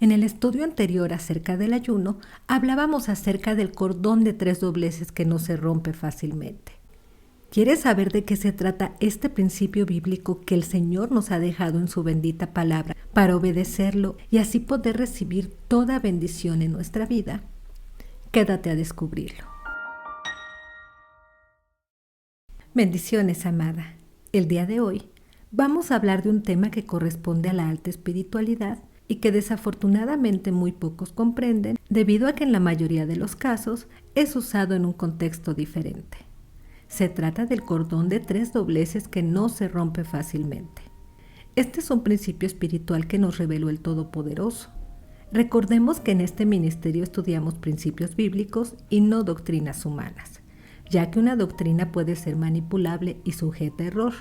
En el estudio anterior acerca del ayuno, hablábamos acerca del cordón de 3 dobleces que no se rompe fácilmente. ¿Quieres saber de qué se trata este principio bíblico que el Señor nos ha dejado en su bendita palabra para obedecerlo y así poder recibir toda bendición en nuestra vida? Quédate a descubrirlo. Bendiciones, amada. El día de hoy vamos a hablar de un tema que corresponde a la alta espiritualidad y que desafortunadamente muy pocos comprenden debido a que en la mayoría de los casos es usado en un contexto diferente. Se trata del cordón de 3 dobleces que no se rompe fácilmente. Este es un principio espiritual que nos reveló el Todopoderoso. Recordemos que en este ministerio estudiamos principios bíblicos y no doctrinas humanas, ya que una doctrina puede ser manipulable y sujeta a error,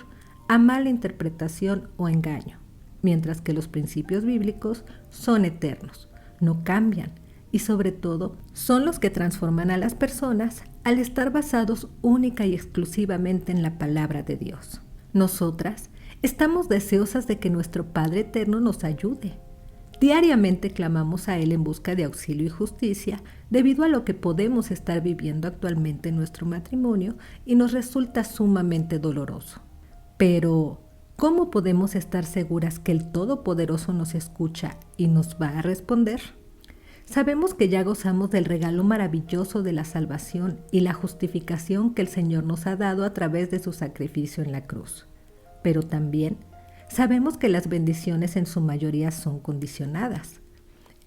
a mala interpretación o engaño, mientras que los principios bíblicos son eternos, no cambian y sobre todo son los que transforman a las personas al estar basados única y exclusivamente en la palabra de Dios. Nosotras estamos deseosas de que nuestro Padre Eterno nos ayude. Diariamente clamamos a Él en busca de auxilio y justicia debido a lo que podemos estar viviendo actualmente en nuestro matrimonio y nos resulta sumamente doloroso. Pero, ¿cómo podemos estar seguras que el Todopoderoso nos escucha y nos va a responder? Sabemos que ya gozamos del regalo maravilloso de la salvación y la justificación que el Señor nos ha dado a través de su sacrificio en la cruz. Pero también sabemos que las bendiciones en su mayoría son condicionadas.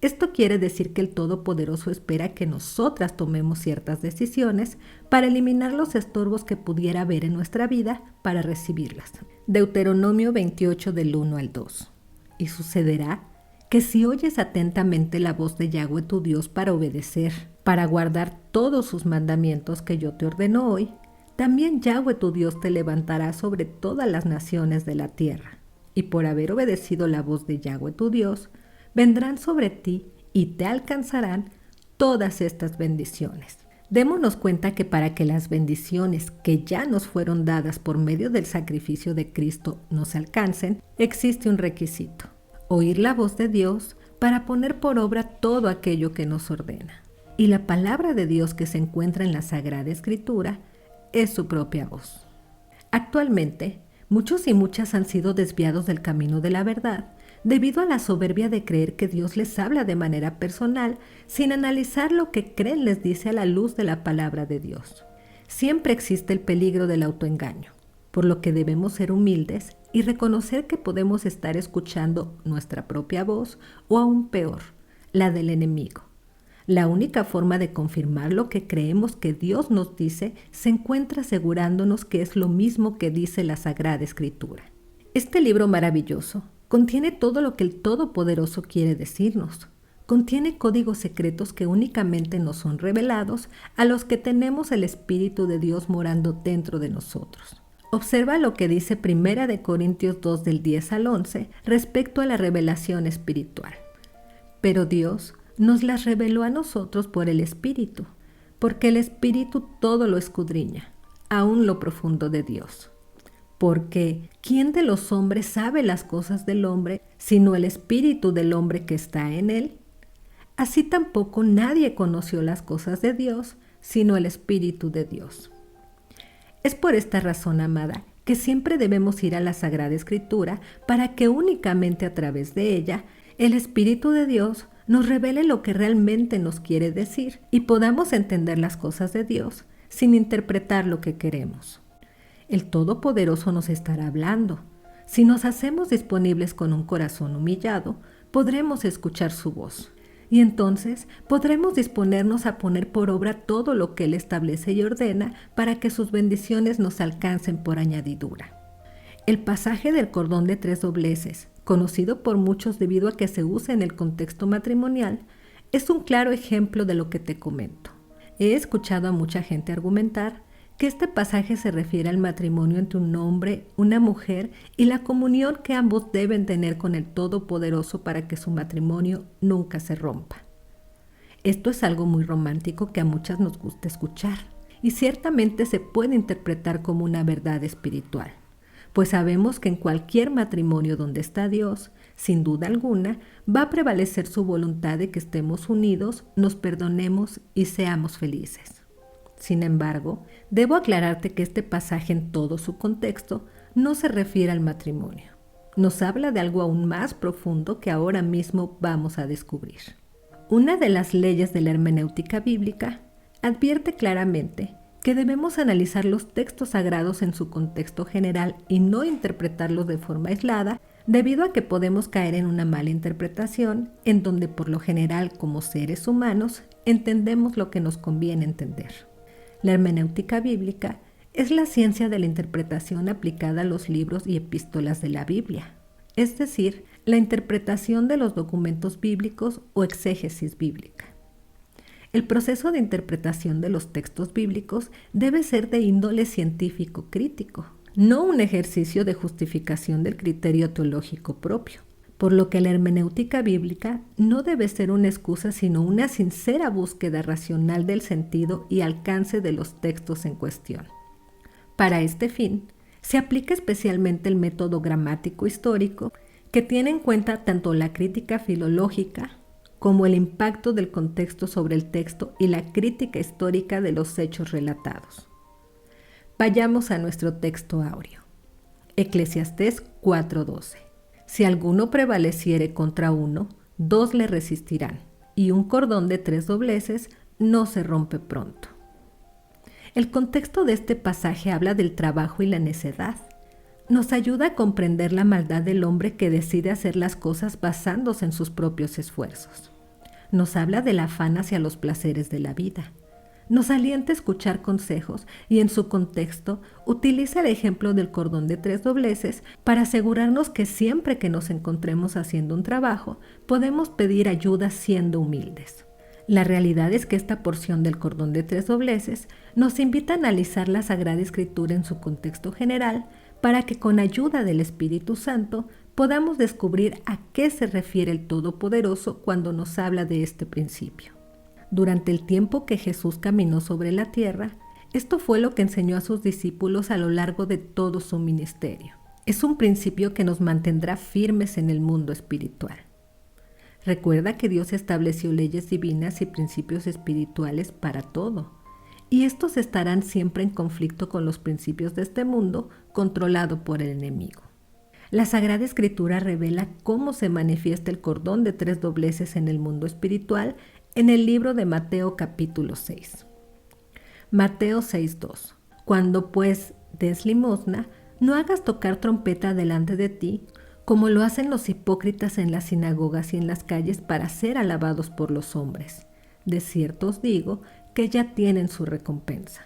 Esto quiere decir que el Todopoderoso espera que nosotras tomemos ciertas decisiones para eliminar los estorbos que pudiera haber en nuestra vida para recibirlas. Deuteronomio 28 del 1 al 2. Y sucederá que si oyes atentamente la voz de Yahweh tu Dios para obedecer, para guardar todos sus mandamientos que yo te ordeno hoy, también Yahweh tu Dios te levantará sobre todas las naciones de la tierra. Y por haber obedecido la voz de Yahweh tu Dios, vendrán sobre ti y te alcanzarán todas estas bendiciones. Démonos cuenta que para que las bendiciones que ya nos fueron dadas por medio del sacrificio de Cristo nos alcancen, existe un requisito: oír la voz de Dios para poner por obra todo aquello que nos ordena. Y la palabra de Dios que se encuentra en la Sagrada Escritura es su propia voz. Actualmente, muchos y muchas han sido desviados del camino de la verdad debido a la soberbia de creer que Dios les habla de manera personal sin analizar lo que creen les dice a la luz de la palabra de Dios. Siempre existe el peligro del autoengaño, por lo que debemos ser humildes y reconocer que podemos estar escuchando nuestra propia voz o aún peor, la del enemigo. La única forma de confirmar lo que creemos que Dios nos dice se encuentra asegurándonos que es lo mismo que dice la Sagrada Escritura. Este libro maravilloso contiene todo lo que el Todopoderoso quiere decirnos. Contiene códigos secretos que únicamente nos son revelados a los que tenemos el Espíritu de Dios morando dentro de nosotros. Observa lo que dice 1 Corintios 2 del 10 al 11 respecto a la revelación espiritual. Pero Dios nos las reveló a nosotros por el Espíritu, porque el Espíritu todo lo escudriña, aún lo profundo de Dios. Porque ¿quién de los hombres sabe las cosas del hombre, sino el espíritu del hombre que está en él? Así tampoco nadie conoció las cosas de Dios, sino el Espíritu de Dios. Es por esta razón, amada, que siempre debemos ir a la Sagrada Escritura para que únicamente a través de ella, el Espíritu de Dios nos revele lo que realmente nos quiere decir y podamos entender las cosas de Dios sin interpretar lo que queremos. El Todopoderoso nos estará hablando. Si nos hacemos disponibles con un corazón humillado, podremos escuchar su voz. Y entonces podremos disponernos a poner por obra todo lo que Él establece y ordena para que sus bendiciones nos alcancen por añadidura. El pasaje del cordón de 3 dobleces, conocido por muchos debido a que se usa en el contexto matrimonial, es un claro ejemplo de lo que te comento. He escuchado a mucha gente argumentar que este pasaje se refiere al matrimonio entre un hombre, una mujer y la comunión que ambos deben tener con el Todopoderoso para que su matrimonio nunca se rompa. Esto es algo muy romántico que a muchas nos gusta escuchar y ciertamente se puede interpretar como una verdad espiritual, pues sabemos que en cualquier matrimonio donde está Dios, sin duda alguna, va a prevalecer su voluntad de que estemos unidos, nos perdonemos y seamos felices. Sin embargo, debo aclararte que este pasaje en todo su contexto no se refiere al matrimonio. Nos habla de algo aún más profundo que ahora mismo vamos a descubrir. Una de las leyes de la hermenéutica bíblica advierte claramente que debemos analizar los textos sagrados en su contexto general y no interpretarlos de forma aislada, debido a que podemos caer en una mala interpretación en donde por lo general como seres humanos entendemos lo que nos conviene entender. La hermenéutica bíblica es la ciencia de la interpretación aplicada a los libros y epístolas de la Biblia, es decir, la interpretación de los documentos bíblicos o exégesis bíblica. El proceso de interpretación de los textos bíblicos debe ser de índole científico crítico, no un ejercicio de justificación del criterio teológico propio, por lo que la hermenéutica bíblica no debe ser una excusa sino una sincera búsqueda racional del sentido y alcance de los textos en cuestión. Para este fin, se aplica especialmente el método gramático histórico que tiene en cuenta tanto la crítica filológica como el impacto del contexto sobre el texto y la crítica histórica de los hechos relatados. Vayamos a nuestro texto áureo. Eclesiastés 4:12. Si alguno prevaleciere contra uno, 2 le resistirán, y un cordón de 3 dobleces no se rompe pronto. El contexto de este pasaje habla del trabajo y la necedad. Nos ayuda a comprender la maldad del hombre que decide hacer las cosas basándose en sus propios esfuerzos. Nos habla del afán hacia los placeres de la vida. Nos alienta a escuchar consejos y en su contexto utiliza el ejemplo del cordón de 3 dobleces para asegurarnos que siempre que nos encontremos haciendo un trabajo, podemos pedir ayuda siendo humildes. La realidad es que esta porción del cordón de 3 dobleces nos invita a analizar la Sagrada Escritura en su contexto general para que con ayuda del Espíritu Santo podamos descubrir a qué se refiere el Todopoderoso cuando nos habla de este principio. Durante el tiempo que Jesús caminó sobre la tierra, esto fue lo que enseñó a sus discípulos a lo largo de todo su ministerio. Es un principio que nos mantendrá firmes en el mundo espiritual. Recuerda que Dios estableció leyes divinas y principios espirituales para todo, y estos estarán siempre en conflicto con los principios de este mundo controlado por el enemigo. La Sagrada Escritura revela cómo se manifiesta el cordón de 3 dobleces en el mundo espiritual en el libro de Mateo capítulo 6. Mateo 6:2. Cuando pues des limosna, no hagas tocar trompeta delante de ti, como lo hacen los hipócritas en las sinagogas y en las calles para ser alabados por los hombres. De cierto os digo que ya tienen su recompensa.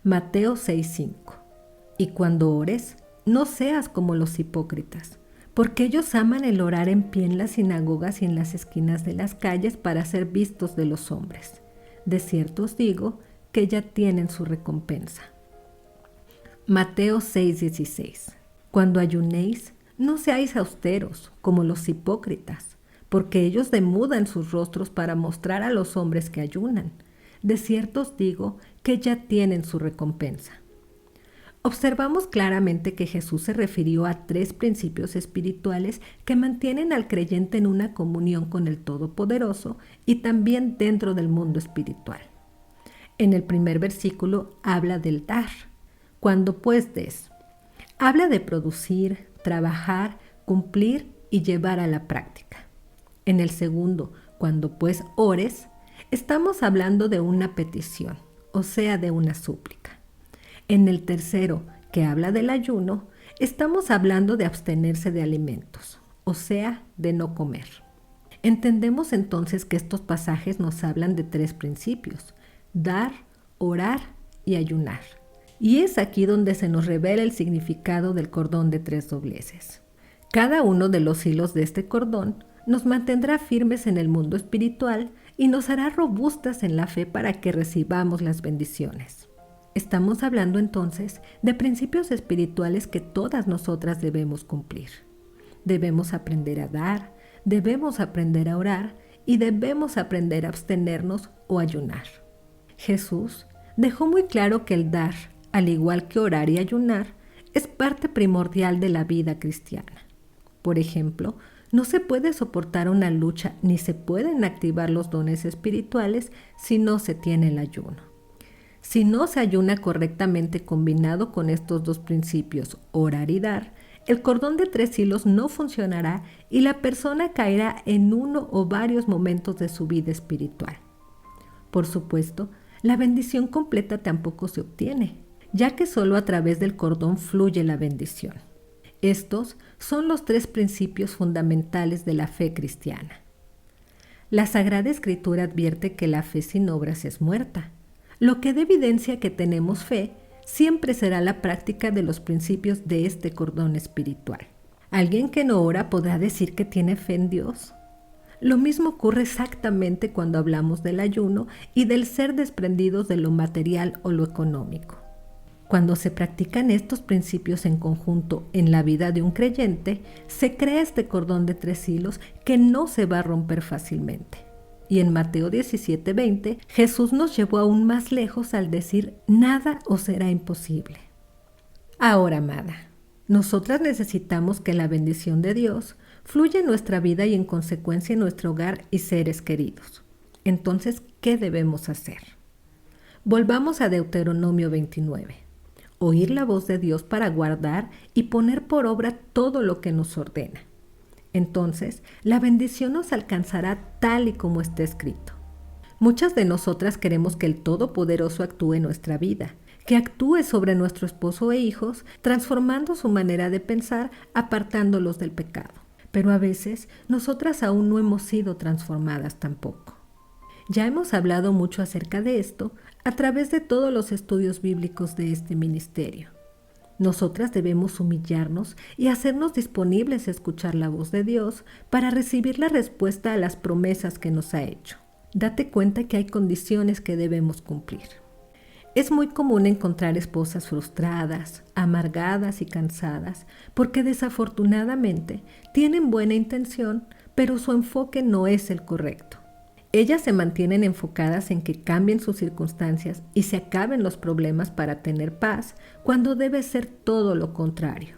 Mateo 6:5. Y cuando ores, no seas como los hipócritas, porque ellos aman el orar en pie en las sinagogas y en las esquinas de las calles para ser vistos de los hombres. De cierto os digo que ya tienen su recompensa. Mateo 6:16. Cuando ayunéis, no seáis austeros como los hipócritas, porque ellos demudan sus rostros para mostrar a los hombres que ayunan. De cierto os digo que ya tienen su recompensa. Observamos claramente que Jesús se refirió a 3 principios espirituales que mantienen al creyente en una comunión con el Todopoderoso y también dentro del mundo espiritual. En el primer versículo habla del dar, cuando pues des. Habla de producir, trabajar, cumplir y llevar a la práctica. En el segundo, cuando pues ores, estamos hablando de una petición, o sea, de una súplica. En el tercero, que habla del ayuno, estamos hablando de abstenerse de alimentos, o sea, de no comer. Entendemos entonces que estos pasajes nos hablan de 3 principios: dar, orar y ayunar. Y es aquí donde se nos revela el significado del cordón de 3 dobleces. Cada uno de los hilos de este cordón nos mantendrá firmes en el mundo espiritual y nos hará robustas en la fe para que recibamos las bendiciones. Estamos hablando entonces de principios espirituales que todas nosotras debemos cumplir. Debemos aprender a dar, debemos aprender a orar y debemos aprender a abstenernos o ayunar. Jesús dejó muy claro que el dar, al igual que orar y ayunar, es parte primordial de la vida cristiana. Por ejemplo, no se puede soportar una lucha ni se pueden activar los dones espirituales si no se tiene el ayuno. Si no se ayuna correctamente combinado con estos dos principios, orar y dar, el cordón de 3 hilos no funcionará y la persona caerá en uno o varios momentos de su vida espiritual. Por supuesto, la bendición completa tampoco se obtiene, ya que solo a través del cordón fluye la bendición. Estos son los 3 principios fundamentales de la fe cristiana. La Sagrada Escritura advierte que la fe sin obras es muerta, lo que da evidencia que tenemos fe siempre será la práctica de los principios de este cordón espiritual. ¿Alguien que no ora podrá decir que tiene fe en Dios? Lo mismo ocurre exactamente cuando hablamos del ayuno y del ser desprendidos de lo material o lo económico. Cuando se practican estos principios en conjunto en la vida de un creyente, se crea este cordón de 3 hilos que no se va a romper fácilmente. Y en Mateo 17:20, Jesús nos llevó aún más lejos al decir, nada os será imposible. Ahora, amada, nosotras necesitamos que la bendición de Dios fluya en nuestra vida y en consecuencia en nuestro hogar y seres queridos. Entonces, ¿qué debemos hacer? Volvamos a Deuteronomio 29. Oír la voz de Dios para guardar y poner por obra todo lo que nos ordena. Entonces, la bendición nos alcanzará tal y como está escrito. Muchas de nosotras queremos que el Todopoderoso actúe en nuestra vida, que actúe sobre nuestro esposo e hijos, transformando su manera de pensar, apartándolos del pecado. Pero a veces, nosotras aún no hemos sido transformadas tampoco. Ya hemos hablado mucho acerca de esto a través de todos los estudios bíblicos de este ministerio. Nosotras debemos humillarnos y hacernos disponibles a escuchar la voz de Dios para recibir la respuesta a las promesas que nos ha hecho. Date cuenta que hay condiciones que debemos cumplir. Es muy común encontrar esposas frustradas, amargadas y cansadas porque desafortunadamente tienen buena intención, pero su enfoque no es el correcto. Ellas se mantienen enfocadas en que cambien sus circunstancias y se acaben los problemas para tener paz, cuando debe ser todo lo contrario.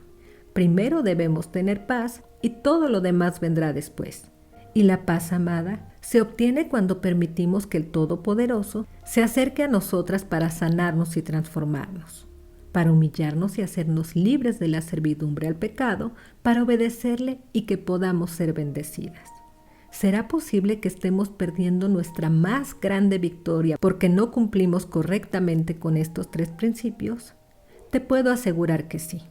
Primero debemos tener paz y todo lo demás vendrá después. Y la paz, amada, se obtiene cuando permitimos que el Todopoderoso se acerque a nosotras para sanarnos y transformarnos, para humillarnos y hacernos libres de la servidumbre al pecado, para obedecerle y que podamos ser bendecidas. ¿Será posible que estemos perdiendo nuestra más grande victoria porque no cumplimos correctamente con estos 3 principios? Te puedo asegurar que sí.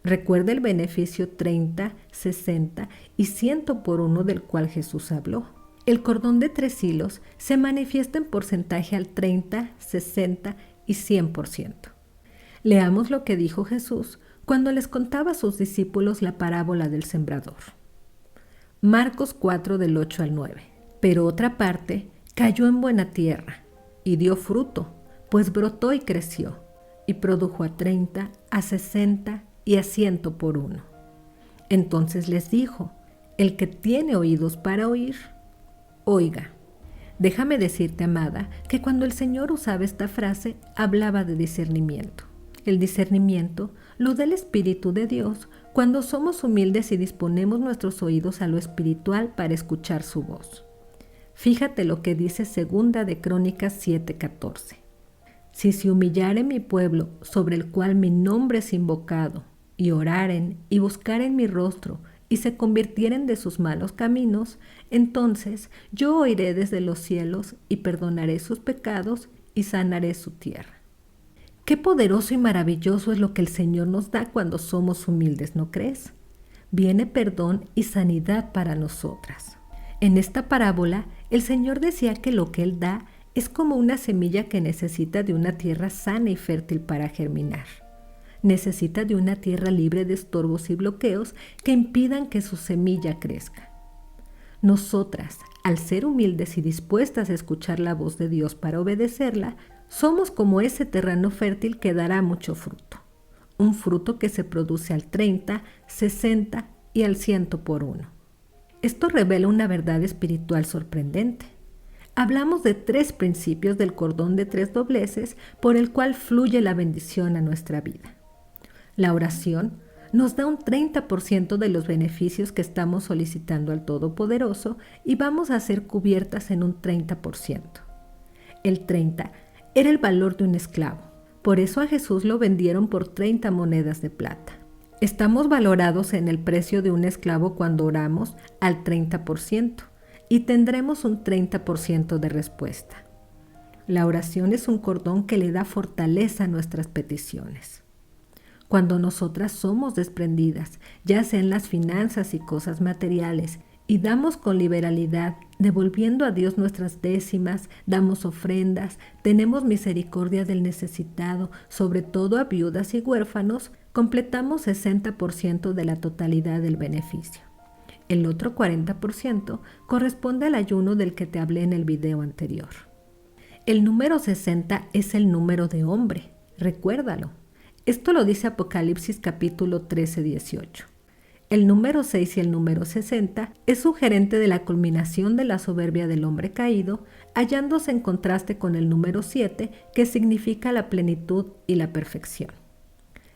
Recuerda el beneficio 30, 60 y 100 por 1 del cual Jesús habló. El cordón de 3 hilos se manifiesta en porcentaje al 30, 60 y 100%. Leamos lo que dijo Jesús cuando les contaba a sus discípulos la parábola del sembrador. Marcos 4 del 8 al 9. Pero otra parte cayó en buena tierra y dio fruto, pues brotó y creció, y produjo a 30, a 60 y a 100 por 1. Entonces les dijo, el que tiene oídos para oír, oiga. Déjame decirte, amada, que cuando el Señor usaba esta frase, hablaba de discernimiento. El discernimiento lo da el Espíritu de Dios cuando somos humildes y disponemos nuestros oídos a lo espiritual para escuchar su voz. Fíjate lo que dice 2 de Crónicas 7:14. Si se humillare mi pueblo, sobre el cual mi nombre es invocado, y oraren y buscaren mi rostro, y se convirtieren de sus malos caminos, entonces yo oiré desde los cielos y perdonaré sus pecados y sanaré su tierra. Qué poderoso y maravilloso es lo que el Señor nos da cuando somos humildes, ¿no crees? Viene perdón y sanidad para nosotras. En esta parábola, el Señor decía que lo que Él da es como una semilla que necesita de una tierra sana y fértil para germinar. Necesita de una tierra libre de estorbos y bloqueos que impidan que su semilla crezca. Nosotras, al ser humildes y dispuestas a escuchar la voz de Dios para obedecerla, somos como ese terreno fértil que dará mucho fruto. Un fruto que se produce al 30, 60 y al 100 por 1. Esto revela una verdad espiritual sorprendente. Hablamos de 3 principios del cordón de 3 dobleces por el cual fluye la bendición a nuestra vida. La oración nos da un 30% de los beneficios que estamos solicitando al Todopoderoso y vamos a ser cubiertas en un 30%. El 30 era el valor de un esclavo. Por eso a Jesús lo vendieron por 30 monedas de plata. Estamos valorados en el precio de un esclavo cuando oramos al 30% y tendremos un 30% de respuesta. La oración es un cordón que le da fortaleza a nuestras peticiones. Cuando nosotras somos desprendidas, ya sea en las finanzas y cosas materiales, y damos con liberalidad, devolviendo a Dios nuestras décimas, damos ofrendas, tenemos misericordia del necesitado, sobre todo a viudas y huérfanos, completamos 60% de la totalidad del beneficio. El otro 40% corresponde al ayuno del que te hablé en el video anterior. El número 60 es el número de hombre, recuérdalo. Esto lo dice Apocalipsis capítulo 13, 18. El número 6 y el número 60 es sugerente de la culminación de la soberbia del hombre caído, hallándose en contraste con el número 7, que significa la plenitud y la perfección.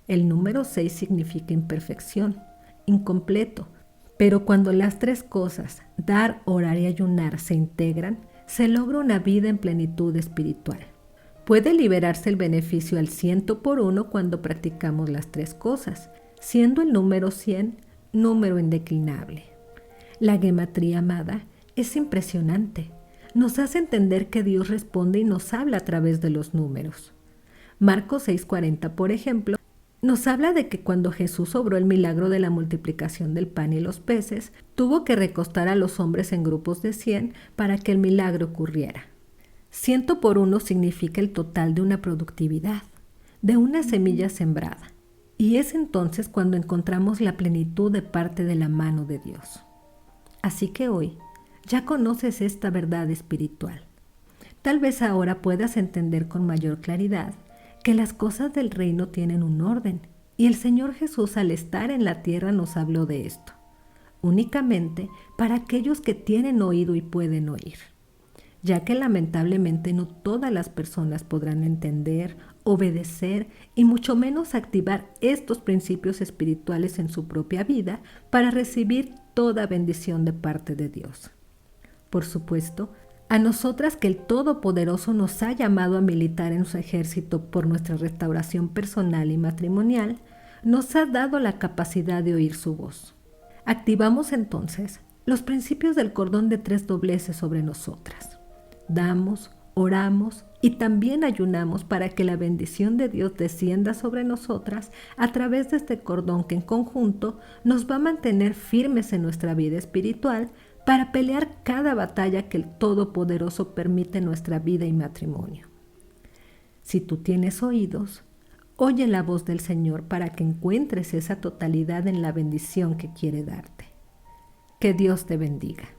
El número 6 significa imperfección, incompleto, pero cuando las tres cosas, dar, orar y ayunar, se integran, se logra una vida en plenitud espiritual. Puede liberarse el beneficio al 100 por 1 cuando practicamos las tres cosas, siendo el número 100 número indeclinable. La gematría, amada, es impresionante. Nos hace entender que Dios responde y nos habla a través de los números. Marcos 6:40, por ejemplo, nos habla de que cuando Jesús obró el milagro de la multiplicación del pan y los peces, tuvo que recostar a los hombres en grupos de 100 para que el milagro ocurriera. 100 por 1 significa el total de una productividad, de una semilla sembrada. Y es entonces cuando encontramos la plenitud de parte de la mano de Dios. Así que hoy ya conoces esta verdad espiritual. Tal vez ahora puedas entender con mayor claridad que las cosas del reino tienen un orden, y el Señor Jesús al estar en la tierra nos habló de esto, únicamente para aquellos que tienen oído y pueden oír, ya que lamentablemente no todas las personas podrán entender, obedecer y mucho menos activar estos principios espirituales en su propia vida para recibir toda bendición de parte de Dios. Por supuesto, a nosotras que el Todopoderoso nos ha llamado a militar en su ejército por nuestra restauración personal y matrimonial, nos ha dado la capacidad de oír su voz. Activamos entonces los principios del cordón de 3 dobleces sobre nosotras. Damos, oramos y también ayunamos para que la bendición de Dios descienda sobre nosotras a través de este cordón que en conjunto nos va a mantener firmes en nuestra vida espiritual para pelear cada batalla que el Todopoderoso permite en nuestra vida y matrimonio. Si tú tienes oídos, oye la voz del Señor para que encuentres esa totalidad en la bendición que quiere darte. Que Dios te bendiga.